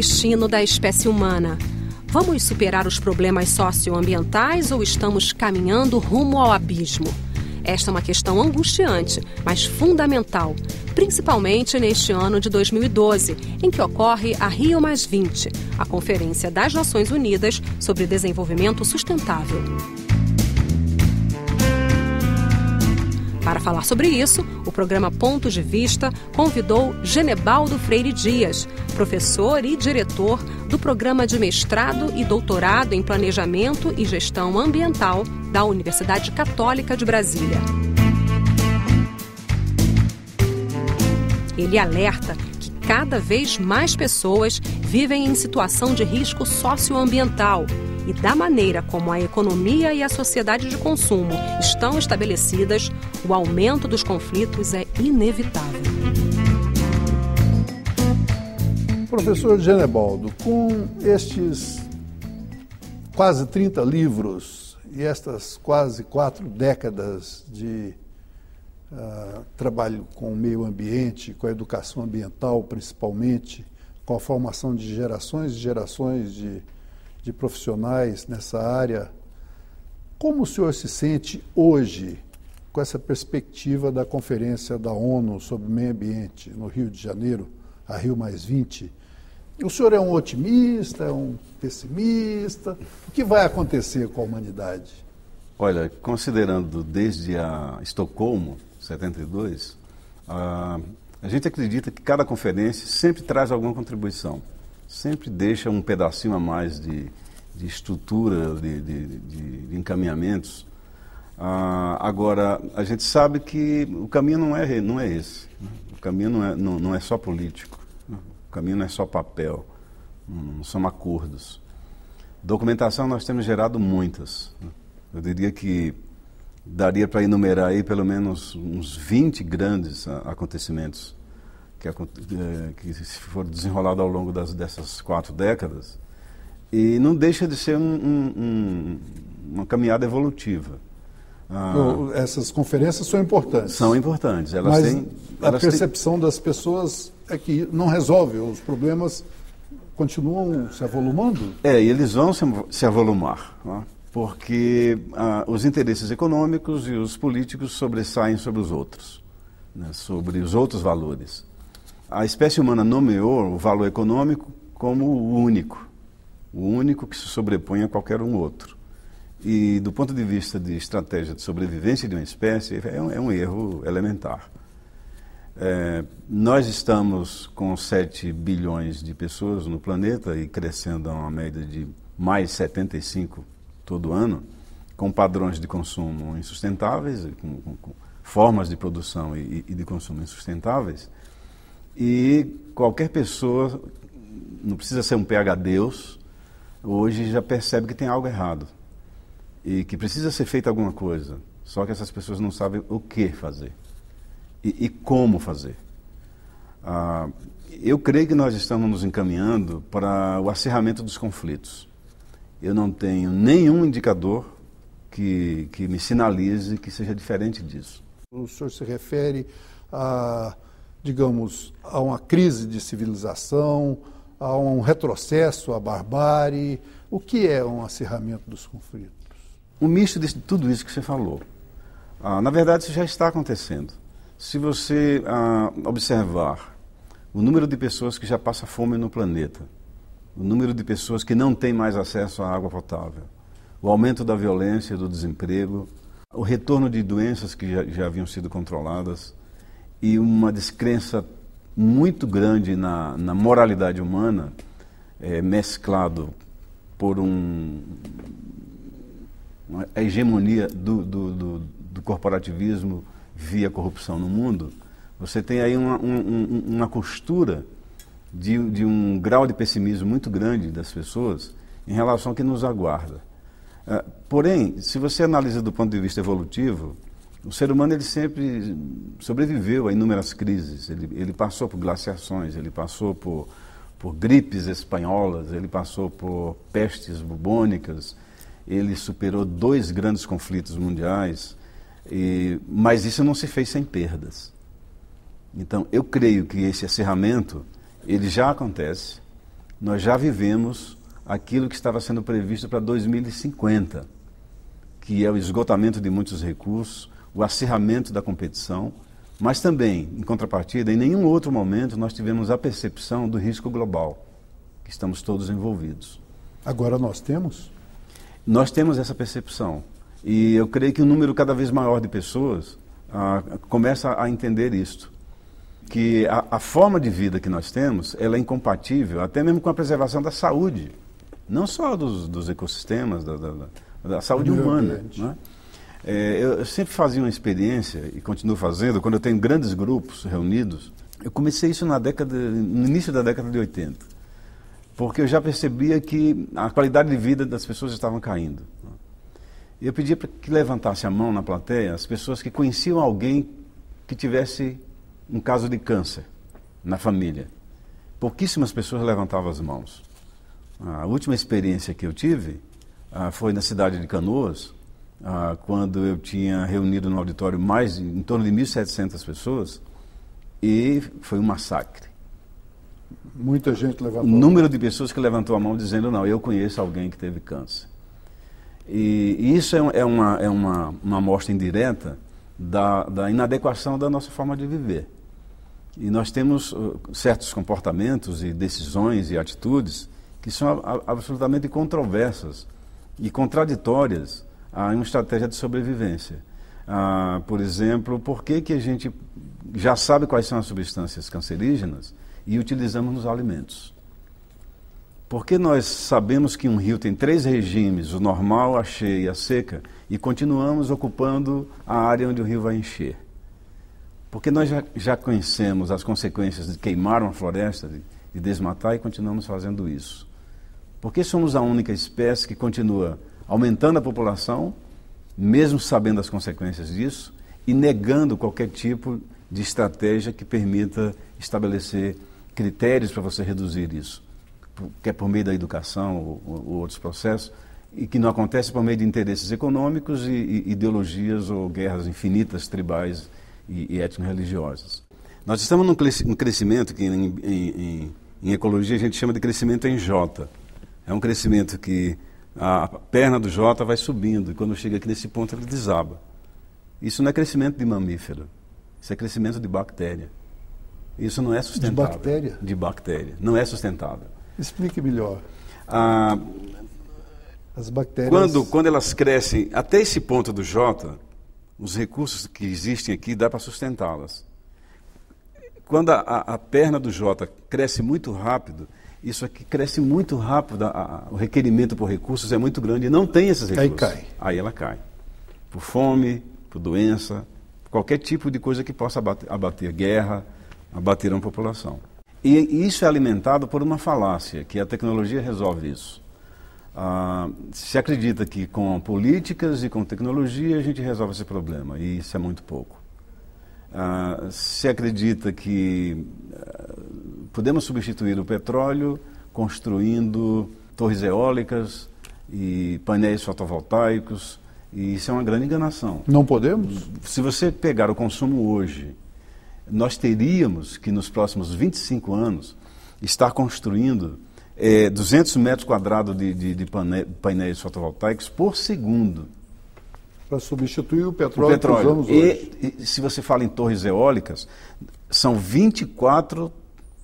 destino da espécie humana? Vamos superar os problemas socioambientais ou estamos caminhando rumo ao abismo? Esta é uma questão angustiante, mas fundamental, principalmente neste ano de 2012, em que ocorre a Rio+20, a Conferência das Nações Unidas sobre Desenvolvimento Sustentável. Para falar sobre isso, o programa Ponto de Vista convidou Genebaldo Freire Dias, professor e diretor do Programa de Mestrado e Doutorado em Planejamento e Gestão Ambiental da Universidade Católica de Brasília. Ele alerta que cada vez mais pessoas vivem em situação de risco socioambiental e da maneira como a economia e a sociedade de consumo estão estabelecidas, o aumento dos conflitos é inevitável. Professor Genebaldo, com estes quase 30 livros e estas quase 4 décadas de trabalho com o meio ambiente, com a educação ambiental principalmente, com a formação de gerações e gerações de profissionais nessa área, como o senhor se sente hoje com essa perspectiva da Conferência da ONU sobre o Meio Ambiente no Rio de Janeiro, a Rio+20? O senhor é um otimista, é um pessimista? O que vai acontecer com a humanidade? Olha, considerando desde a Estocolmo, 72, a gente acredita que cada conferência sempre traz alguma contribuição. Sempre deixa um pedacinho a mais de estrutura, de encaminhamentos. Agora, a gente sabe que o caminho não é esse. O caminho não é só político. O caminho não é só papel. Não são acordos. Documentação nós temos gerado muitas. Eu diria que daria para enumerar aí pelo menos uns 20 grandes acontecimentos que se foram desenrolados ao longo dessas 4 décadas, e não deixa de ser uma caminhada evolutiva. Essas conferências são importantes. São importantes. A percepção das pessoas é que não resolve, os problemas continuam se avolumando? E eles vão se avolumar, né? Porque os interesses econômicos e os políticos sobressaem sobre os outros, né? Sobre os outros valores. A espécie humana nomeou o valor econômico como o único que se sobrepõe a qualquer um outro. E do ponto de vista de estratégia de sobrevivência de uma espécie, é um erro elementar. Nós estamos com 7 bilhões de pessoas no planeta e crescendo a uma média de mais 75 todo ano, com padrões de consumo insustentáveis, com formas de produção e de consumo insustentáveis. E qualquer pessoa, não precisa ser um PhD-Deus, hoje já percebe que tem algo errado e que precisa ser feita alguma coisa, só que essas pessoas não sabem o que fazer e como fazer. Eu creio que nós estamos nos encaminhando para o acirramento dos conflitos. Eu não tenho nenhum indicador que me sinalize que seja diferente disso. O senhor se refere a, digamos, a uma crise de civilização, a um retrocesso, à barbárie. O que é um acirramento dos conflitos? Um misto de tudo isso que você falou. Na verdade, isso já está acontecendo. Se você observar o número de pessoas que já passam fome no planeta, o número de pessoas que não têm mais acesso à água potável, o aumento da violência, do desemprego, o retorno de doenças que já haviam sido controladas e uma descrença muito grande na moralidade humana, mesclado por uma hegemonia do corporativismo via corrupção no mundo, você tem aí uma costura de um grau de pessimismo muito grande das pessoas em relação ao que nos aguarda. Porém, se você analisa do ponto de vista evolutivo, o ser humano ele sempre sobreviveu a inúmeras crises. Ele passou por glaciações, ele passou por gripes espanholas, ele passou por pestes bubônicas, ele superou 2 grandes conflitos mundiais, mas isso não se fez sem perdas. Então, eu creio que esse acirramento ele já acontece nós já vivemos aquilo que estava sendo previsto para 2050, que é o esgotamento de muitos recursos, o acirramento da competição, mas também, em contrapartida, em nenhum outro momento nós tivemos a percepção do risco global, que estamos todos envolvidos. Agora nós temos? Nós temos essa percepção. E eu creio que um número cada vez maior de pessoas começa a entender isto. Que a forma de vida que nós temos, ela é incompatível até mesmo com a preservação da saúde. Não só dos ecossistemas, da saúde humana. Né? Eu sempre fazia uma experiência, e continuo fazendo, quando eu tenho grandes grupos reunidos. Eu comecei isso no início da década de 80. Porque eu já percebia que a qualidade de vida das pessoas estava caindo. Eu pedia para que levantasse a mão na plateia as pessoas que conheciam alguém que tivesse um caso de câncer na família. Pouquíssimas pessoas levantavam as mãos. A última experiência que eu tive foi na cidade de Canoas, quando eu tinha reunido no auditório em torno de 1.700 pessoas, e foi um massacre. Muita gente levantou. O número de pessoas que levantou a mão dizendo, não, eu conheço alguém que teve câncer. E isso é uma amostra indireta da inadequação da nossa forma de viver. E nós temos certos comportamentos e decisões e atitudes que são absolutamente controversas e contraditórias a uma estratégia de sobrevivência. Por exemplo, por que a gente já sabe quais são as substâncias cancerígenas e utilizamos nos alimentos? Porque nós sabemos que um rio tem 3 regimes, o normal, a cheia e a seca, e continuamos ocupando a área onde o rio vai encher? Porque nós já conhecemos as consequências de queimar uma floresta, de desmatar, e continuamos fazendo isso? Porque somos a única espécie que continua aumentando a população, mesmo sabendo as consequências disso, e negando qualquer tipo de estratégia que permita estabelecer critérios para você reduzir isso, que é por meio da educação ou outros processos, e que não acontece por meio de interesses econômicos e ideologias ou guerras infinitas, tribais e étnico-religiosas. Nós estamos num crescimento que em ecologia a gente chama de crescimento em J. É um crescimento que a perna do J vai subindo, e quando chega aqui nesse ponto ele desaba. Isso não é crescimento de mamífero, isso é crescimento de bactéria. Isso não é sustentável. De bactéria? De bactéria. Não é sustentável. Explique melhor. As bactérias... Quando elas crescem até esse ponto do J, os recursos que existem aqui dá para sustentá-las. Quando a perna do J cresce muito rápido, isso aqui cresce muito rápido, o requerimento por recursos é muito grande e não tem esses recursos. Aí cai. Aí ela cai. Por fome, por doença, qualquer tipo de coisa que possa abater guerra, abater uma população. E isso é alimentado por uma falácia, que a tecnologia resolve isso. Se acredita que com políticas e com tecnologia a gente resolve esse problema, e isso é muito pouco. Se acredita que podemos substituir o petróleo construindo torres eólicas e painéis fotovoltaicos, e isso é uma grande enganação. Não podemos? Se você pegar o consumo hoje, nós teríamos que nos próximos 25 anos estar construindo 200 metros quadrados de painéis fotovoltaicos por segundo. Para substituir o petróleo que usamos hoje. E se você fala em torres eólicas, são 24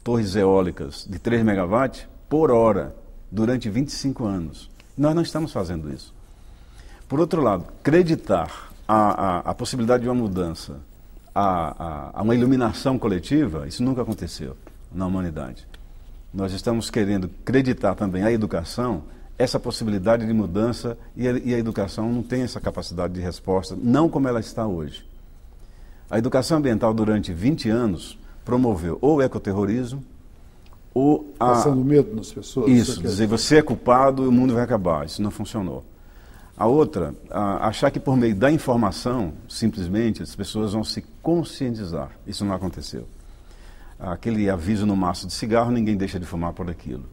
torres eólicas de 3 megawatts por hora, durante 25 anos. Nós não estamos fazendo isso. Por outro lado, acreditar a possibilidade de uma mudança, a uma iluminação coletiva, isso nunca aconteceu na humanidade. Nós estamos querendo acreditar também a educação, essa possibilidade de mudança, e a educação não tem essa capacidade de resposta, não como ela está hoje. A educação ambiental durante 20 anos promoveu ou o ecoterrorismo, ou passando medo nas pessoas. Isso, dizer você é culpado e o mundo vai acabar. Isso não funcionou. A outra, achar que por meio da informação, simplesmente, as pessoas vão se conscientizar. Isso não aconteceu. Aquele aviso no maço de cigarro, ninguém deixa de fumar por aquilo.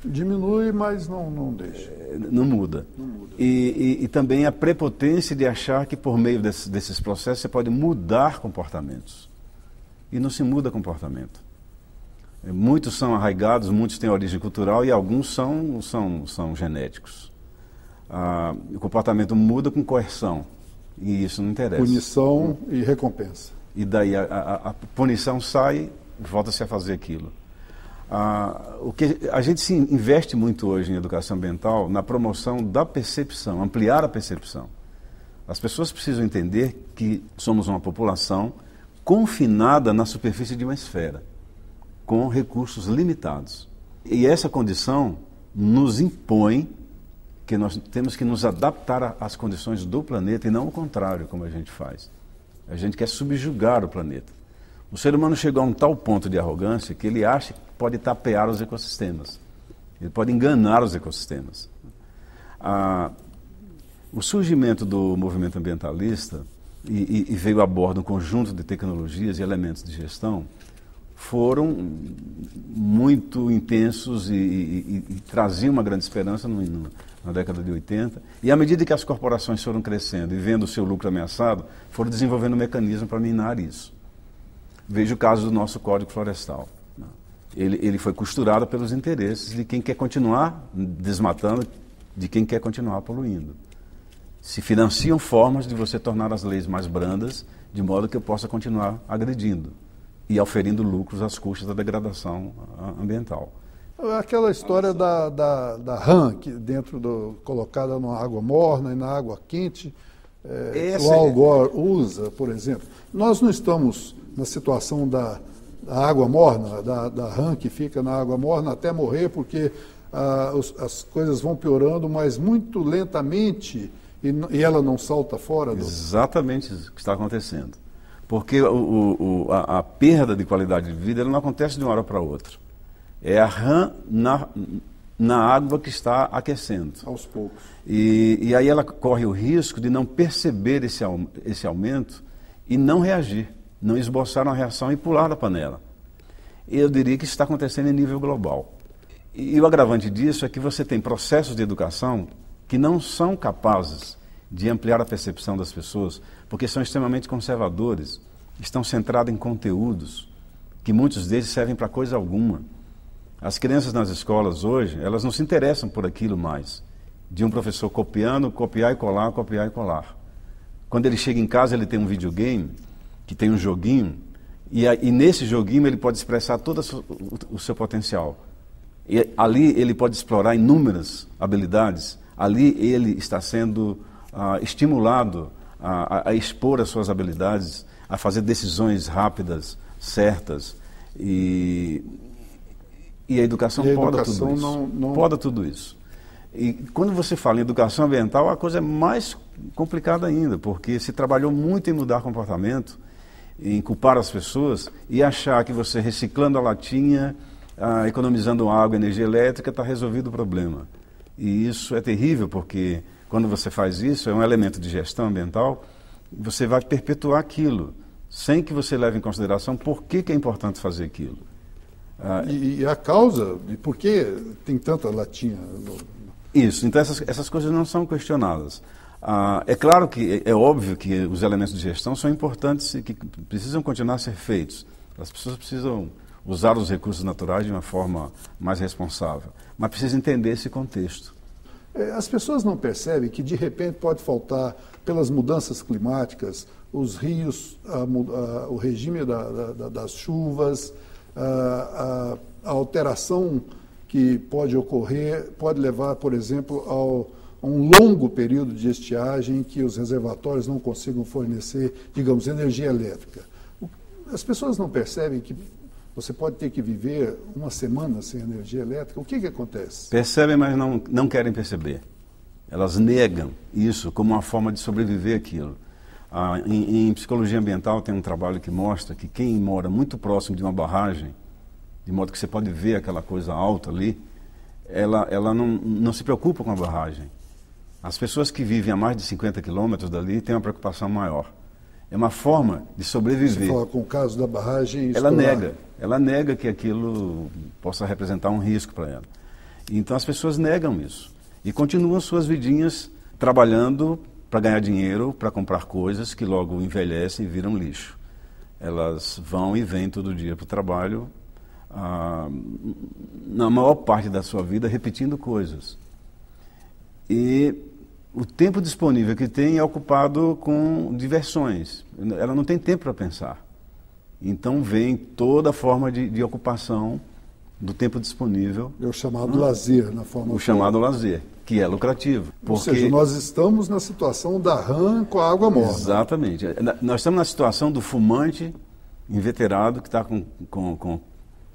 Diminui, mas não deixa. Não muda. Não muda. E também a prepotência de achar que por meio desses processos você pode mudar comportamentos. E não se muda comportamento. Muitos são arraigados, muitos têm origem cultural e alguns são genéticos. O comportamento muda com coerção e isso não interessa. Punição e recompensa. E daí a punição sai, volta-se a fazer aquilo. O que a gente se investe muito hoje em educação ambiental na promoção da percepção, ampliar a percepção. As pessoas precisam entender que somos uma população confinada na superfície de uma esfera, com recursos limitados. E essa condição nos impõe que nós temos que nos adaptar às condições do planeta e não o contrário, como a gente faz. A gente quer subjugar o planeta. O ser humano chegou a um tal ponto de arrogância que ele acha que pode tapear os ecossistemas. Ele pode enganar os ecossistemas. O surgimento do movimento ambientalista e veio a bordo um conjunto de tecnologias e elementos de gestão foram muito intensos e traziam uma grande esperança na década de 80. E à medida que as corporações foram crescendo e vendo o seu lucro ameaçado, foram desenvolvendo um mecanismo para minar isso. Veja o caso do nosso Código Florestal. Ele foi costurado pelos interesses de quem quer continuar desmatando, de quem quer continuar poluindo. Se financiam formas de você tornar as leis mais brandas, de modo que eu possa continuar agredindo e auferindo lucros às custas da degradação ambiental. Aquela história da rã, que colocada na água morna e na água quente, o Al Gore usa, por exemplo. Nós não estamos na situação da água morna, da rã que fica na água morna até morrer, porque as coisas vão piorando, mas muito lentamente, e ela não salta fora. Exatamente isso que está acontecendo. Porque a perda de qualidade de vida ela não acontece de uma hora para outra. É a rã na água que está aquecendo. Aos poucos. E aí ela corre o risco de não perceber esse aumento e não reagir, não esboçar uma reação e pular da panela. Eu diria que isso está acontecendo em nível global. E o agravante disso é que você tem processos de educação que não são capazes de ampliar a percepção das pessoas, porque são extremamente conservadores, estão centrados em conteúdos que muitos deles servem para coisa alguma. As crianças nas escolas hoje, elas não se interessam por aquilo mais, de um professor copiando, copiar e colar, copiar e colar. Quando ele chega em casa, ele tem um videogame, que tem um joguinho, e nesse joguinho ele pode expressar todo o seu potencial. E ali ele pode explorar inúmeras habilidades, ali ele está sendo estimulado a expor as suas habilidades, a fazer decisões rápidas, certas, e a educação poda tudo isso. Poda tudo isso. E quando você fala em educação ambiental, a coisa é mais complicada ainda, porque se trabalhou muito em mudar comportamento, em culpar as pessoas e achar que você reciclando a latinha, economizando água, energia elétrica, está resolvido o problema. E isso é terrível, porque quando você faz isso, é um elemento de gestão ambiental, você vai perpetuar aquilo, sem que você leve em consideração por que é importante fazer aquilo. E a causa de por que tem tanta latinha? Isso, então essas coisas não são questionadas. É claro que, é óbvio que os elementos de gestão são importantes e que precisam continuar a ser feitos. As pessoas precisam usar os recursos naturais de uma forma mais responsável, mas precisam entender esse contexto. As pessoas não percebem que, de repente, pode faltar, pelas mudanças climáticas, os rios, o regime das chuvas, a alteração que pode ocorrer, pode levar, por exemplo, a um longo período de estiagem em que os reservatórios não consigam fornecer, digamos, energia elétrica. As pessoas não percebem que você pode ter que viver uma semana sem energia elétrica. O que acontece? Percebem, mas não querem perceber. Elas negam isso como uma forma de sobreviver àquilo. Em psicologia ambiental tem um trabalho que mostra que quem mora muito próximo de uma barragem, de modo que você pode ver aquela coisa alta ali, ela não se preocupa com a barragem. As pessoas que vivem a mais de 50 quilômetros dali têm uma preocupação maior. É uma forma de sobreviver. Você fala com o caso da barragem... Ela nega que aquilo possa representar um risco para ela. Então as pessoas negam isso. E continuam suas vidinhas trabalhando para ganhar dinheiro, para comprar coisas que logo envelhecem e viram lixo. Elas vão e vêm todo dia para o trabalho na maior parte da sua vida, repetindo coisas. E o tempo disponível que tem é ocupado com diversões. Ela não tem tempo para pensar. Então vem toda forma de ocupação do tempo disponível. É o chamado lazer, na forma. O chamado lazer, que é lucrativo. Ou seja, nós estamos na situação da rã com a água morna. Exatamente. Nós estamos na situação do fumante inveterado que está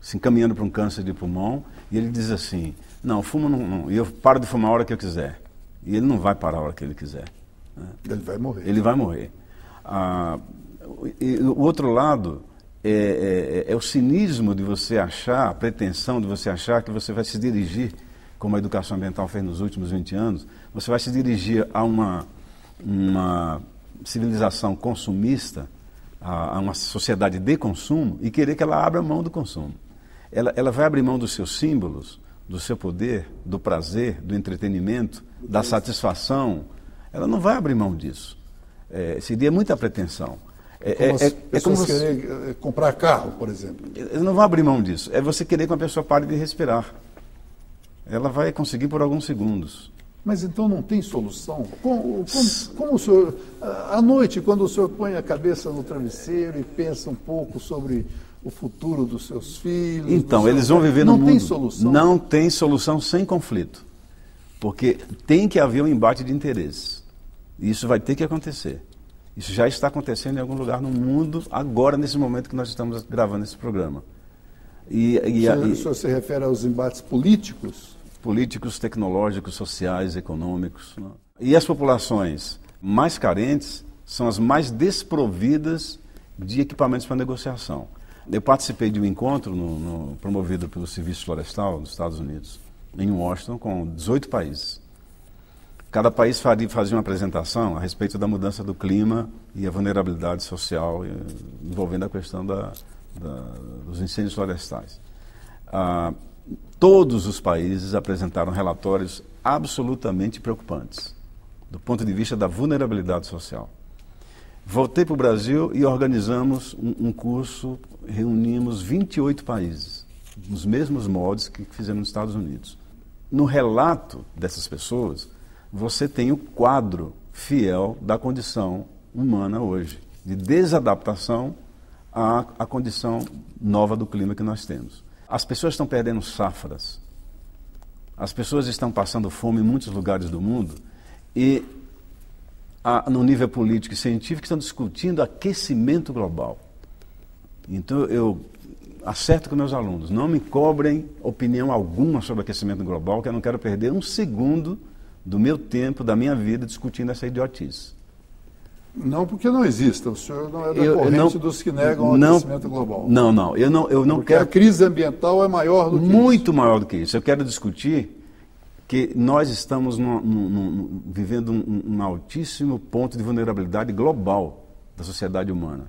se encaminhando para um câncer de pulmão, e ele diz assim: não, fumo não, eu paro de fumar a hora que eu quiser. E ele não vai parar a hora que ele quiser. Né? Ele vai morrer. Ele vai morrer. E o outro lado é o cinismo de você achar, a pretensão de você achar que você vai se dirigir, como a educação ambiental fez nos últimos 20 anos, você vai se dirigir a uma civilização consumista, a uma sociedade de consumo, e querer que ela abra mão do consumo. Ela vai abrir mão dos seus símbolos, do seu poder, do prazer, do entretenimento, da satisfação. Ela não vai abrir mão disso. Seria muita pretensão. É como você querer comprar carro, por exemplo. Eles não vão abrir mão disso. É você querer que uma pessoa pare de respirar. Ela vai conseguir por alguns segundos. Mas então não tem solução? Como o senhor, à noite, quando o senhor põe a cabeça no travesseiro e pensa um pouco sobre o futuro dos seus filhos... Então, eles vão viver no mundo... Não tem solução? Não tem solução sem conflito. Porque tem que haver um embate de interesses. E isso vai ter que acontecer. Isso já está acontecendo em algum lugar no mundo, agora, nesse momento que nós estamos gravando esse programa. O senhor se refere aos embates políticos? Políticos, tecnológicos, sociais, econômicos. Né? E as populações mais carentes são as mais desprovidas de equipamentos para negociação. Eu participei de um encontro promovido pelo Serviço Florestal dos Estados Unidos, em Washington, com 18 países. Cada país fazia uma apresentação a respeito da mudança do clima e a vulnerabilidade social envolvendo a questão dos incêndios florestais. Todos os países apresentaram relatórios absolutamente preocupantes, do ponto de vista da vulnerabilidade social. Voltei para o Brasil e organizamos um curso, reunimos 28 países, nos mesmos moldes que fizemos nos Estados Unidos. No relato dessas pessoas, você tem o quadro fiel da condição humana hoje, de desadaptação à condição nova do clima que nós temos. As pessoas estão perdendo safras, as pessoas estão passando fome em muitos lugares do mundo e, no nível político e científico, estão discutindo aquecimento global. Então, eu acerto com meus alunos, não me cobrem opinião alguma sobre aquecimento global, que eu não quero perder um segundo do meu tempo, da minha vida, discutindo essa idiotice. Não porque não exista, o senhor não é da corrente dos que negam o aquecimento global. Não, eu não porque quero... a crise ambiental é maior do que muito maior do que isso. Eu quero discutir que nós estamos vivendo um altíssimo ponto de vulnerabilidade global da sociedade humana.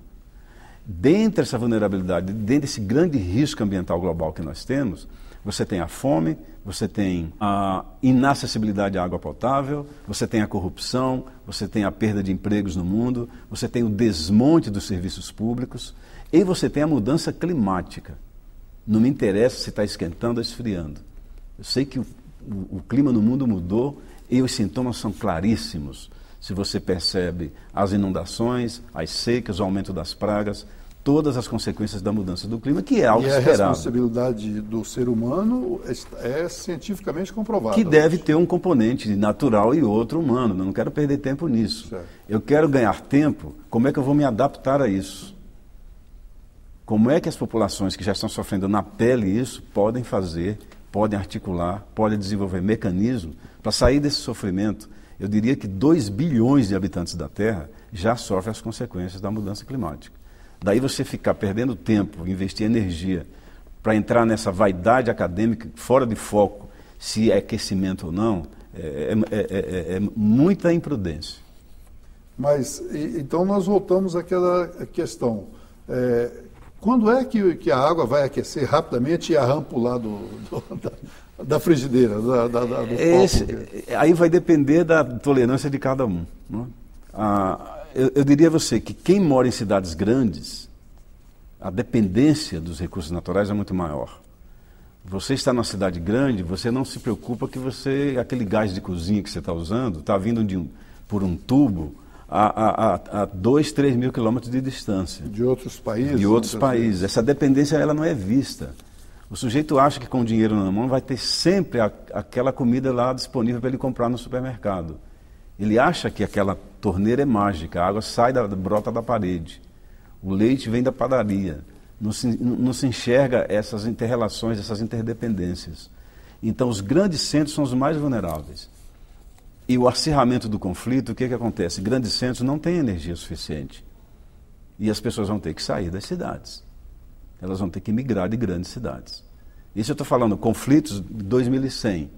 Dentro dessa vulnerabilidade, dentro desse grande risco ambiental global que nós temos, você tem a fome, você tem a inacessibilidade à água potável, você tem a corrupção, você tem a perda de empregos no mundo, você tem o desmonte dos serviços públicos e você tem a mudança climática. Não me interessa se está esquentando ou esfriando. Eu sei que o clima no mundo mudou e os sintomas são claríssimos. Se você percebe as inundações, as secas, o aumento das pragas, todas as consequências da mudança do clima, que é algo esperado. E a responsabilidade do ser humano é cientificamente comprovada. Que deve ter um componente natural e outro humano. Eu não quero perder tempo nisso. Certo. Eu quero ganhar tempo. Como é que eu vou me adaptar a isso? Como é que as populações que já estão sofrendo na pele isso podem fazer, podem articular, podem desenvolver mecanismos para sair desse sofrimento? Eu diria que 2 bilhões de habitantes da Terra já sofrem as consequências da mudança climática. Daí você ficar perdendo tempo, investir energia para entrar nessa vaidade acadêmica fora de foco, se é aquecimento ou não, é muita imprudência. Mas, então nós voltamos àquela questão. Quando é que a água vai aquecer rapidamente e a rã pular da frigideira, do copo? Aí vai depender da tolerância de cada um. Né? Eu diria a você que quem mora em cidades grandes, a dependência dos recursos naturais é muito maior. Você está numa cidade grande, você não se preocupa que aquele gás de cozinha que você está usando está vindo por um tubo a 2, 3 mil quilômetros de distância. De outros países? De outros países. Essa dependência ela não é vista. O sujeito acha que com dinheiro na mão vai ter sempre aquela comida lá disponível para ele comprar no supermercado. Ele acha que aquela torneira é mágica, a água brota da parede, o leite vem da padaria. Não se enxerga essas inter-relações, essas interdependências. Então, os grandes centros são os mais vulneráveis. E o acirramento do conflito, o que acontece? Grandes centros não têm energia suficiente. E as pessoas vão ter que sair das cidades. Elas vão ter que migrar de grandes cidades. Isso eu estou falando, conflitos de 2100.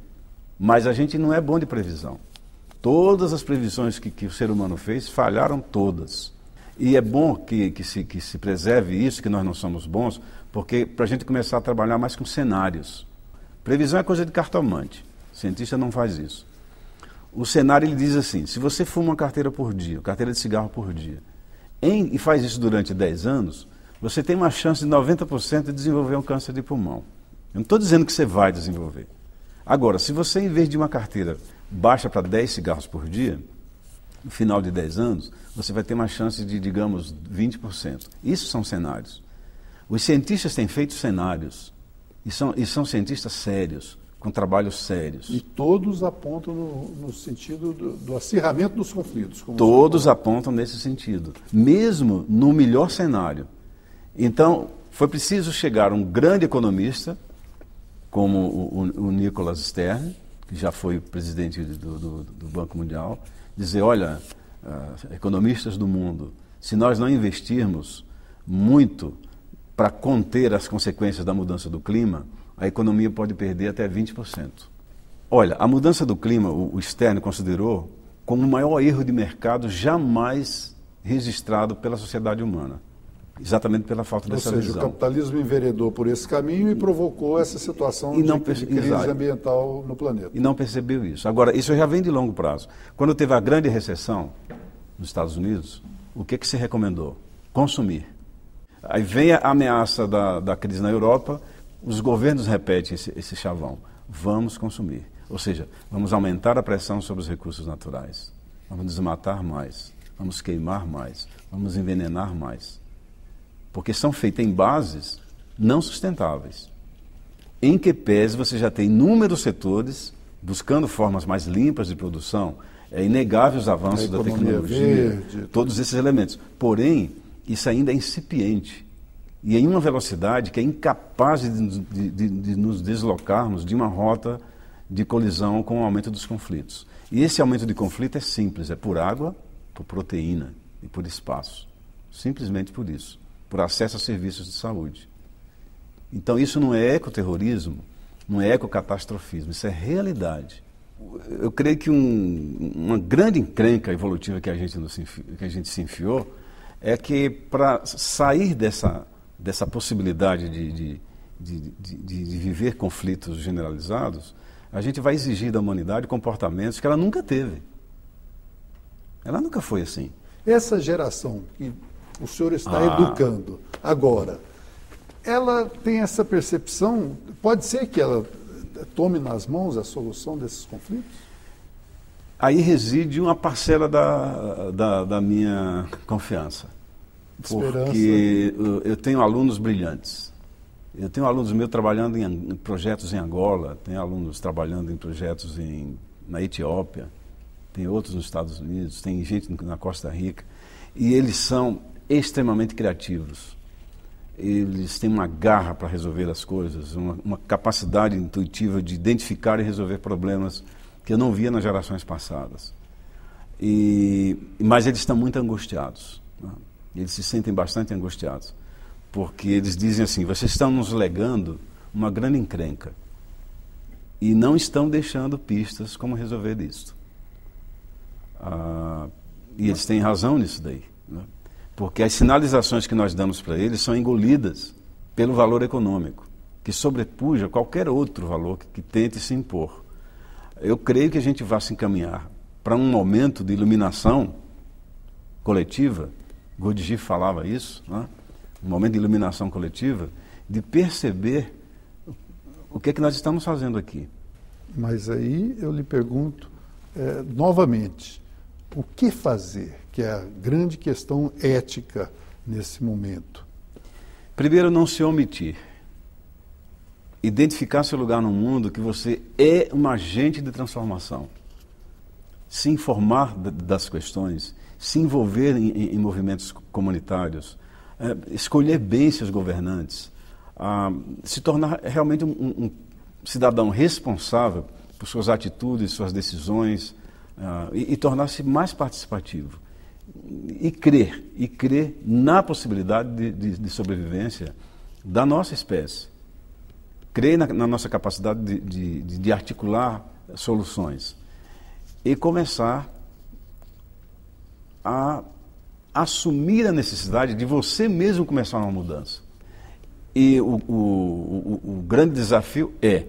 Mas a gente não é bom de previsão. Todas as previsões que o ser humano fez falharam todas. E é bom que se preserve isso, que nós não somos bons, porque para a gente começar a trabalhar mais com cenários. Previsão é coisa de cartomante. O cientista não faz isso. O cenário ele diz assim, se você fuma uma carteira por dia, carteira de cigarro por dia, e faz isso durante 10 anos, você tem uma chance de 90% de desenvolver um câncer de pulmão. Eu não estou dizendo que você vai desenvolver. Agora, se você, em vez de uma carteira, baixa para 10 cigarros por dia, no final de 10 anos, você vai ter uma chance de, digamos, 20%. Isso são cenários. Os cientistas têm feito cenários, e são cientistas sérios, com trabalhos sérios. E todos apontam no sentido do acirramento dos conflitos. Todos apontam nesse sentido, mesmo no melhor cenário. Então, foi preciso chegar um grande economista, como o Nicholas Stern, que já foi presidente do Banco Mundial, dizer, olha, economistas do mundo, se nós não investirmos muito para conter as consequências da mudança do clima, a economia pode perder até 20%. Olha, a mudança do clima, o Stern considerou como o maior erro de mercado jamais registrado pela sociedade humana. Exatamente pela falta dessa visão. Ou seja, o capitalismo enveredou por esse caminho e provocou essa situação de crise ambiental no planeta. E não percebeu isso. Agora, isso já vem de longo prazo. Quando teve a grande recessão nos Estados Unidos, o que se recomendou? Consumir. Aí vem a ameaça da crise na Europa, os governos repetem esse chavão. Vamos consumir. Ou seja, vamos aumentar a pressão sobre os recursos naturais. Vamos desmatar mais. Vamos queimar mais. Vamos envenenar mais. Porque são feitas em bases não sustentáveis. Em que pese você já tem inúmeros setores buscando formas mais limpas de produção, é inegável os avanços da tecnologia, todos esses elementos. Porém, isso ainda é incipiente. E em uma velocidade que é incapaz de nos deslocarmos de uma rota de colisão com o aumento dos conflitos. E esse aumento de conflito é simples, é por água, por proteína e por espaço. Simplesmente por isso. Por acesso a serviços de saúde. Então isso não é ecoterrorismo, não é ecocatastrofismo, isso é realidade. Eu creio que uma grande encrenca evolutiva que a gente se enfiou é que para sair dessa possibilidade de viver conflitos generalizados, a gente vai exigir da humanidade comportamentos que ela nunca teve. Ela nunca foi assim. Essa geração que o senhor está educando agora, ela tem essa percepção, pode ser que ela tome nas mãos a solução desses conflitos? Aí reside uma parcela da minha confiança. Porque eu tenho alunos brilhantes. Eu tenho alunos meus trabalhando em projetos em Angola, tenho alunos trabalhando em projetos na Etiópia, tem outros nos Estados Unidos, tem gente na Costa Rica, e eles são extremamente criativos. Eles têm uma garra para resolver as coisas, uma capacidade intuitiva de identificar e resolver problemas que eu não via nas gerações passadas. Mas eles estão muito angustiados, né? Eles se sentem bastante angustiados, porque eles dizem assim, vocês estão nos legando uma grande encrenca e não estão deixando pistas como resolver isso. E eles têm razão nisso daí, né? Porque as sinalizações que nós damos para eles são engolidas pelo valor econômico, que sobrepuja qualquer outro valor que tente se impor. Eu creio que a gente vai se encaminhar para um momento de iluminação coletiva, Gurdjieff falava isso, né? Um momento de iluminação coletiva, de perceber O que é que nós estamos fazendo aqui? Mas aí eu lhe pergunto novamente, o que fazer, que é a grande questão ética nesse momento? Primeiro, não se omitir. Identificar seu lugar no mundo, que você é um agente de transformação. Se informar das questões, se envolver em movimentos comunitários, escolher bem seus governantes, se tornar realmente um cidadão responsável por suas atitudes, suas decisões, e tornar-se mais participativo. E crer na possibilidade de sobrevivência da nossa espécie. Crer na nossa capacidade de articular soluções. E começar a assumir a necessidade de você mesmo começar uma mudança. E o grande desafio é,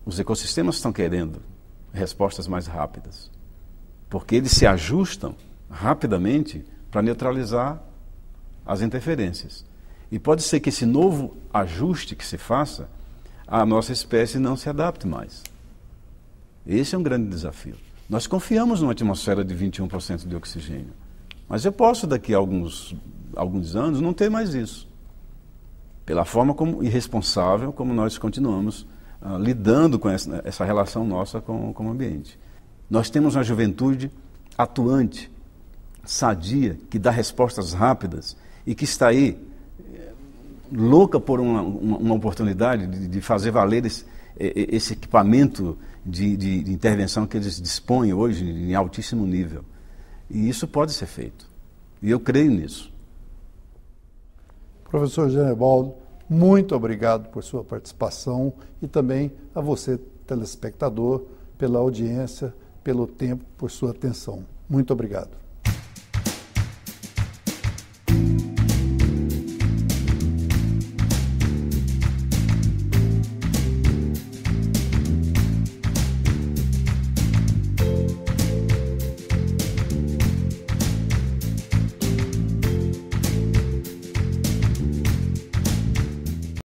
os ecossistemas estão querendo respostas mais rápidas, porque eles se ajustam rapidamente para neutralizar as interferências. E pode ser que esse novo ajuste que se faça, a nossa espécie não se adapte mais. Esse é um grande desafio. Nós confiamos numa atmosfera de 21% de oxigênio, mas eu posso daqui a alguns anos não ter mais isso. Pela forma irresponsável como nós continuamos lidando com essa relação nossa com o ambiente. Nós temos uma juventude atuante, sadia, que dá respostas rápidas e que está aí louca por uma oportunidade de fazer valer esse equipamento de intervenção que eles dispõem hoje em altíssimo nível. E isso pode ser feito. E eu creio nisso. Professor Genevaldo, muito obrigado por sua participação e também a você, telespectador, pela audiência, pelo tempo, por sua atenção. Muito obrigado.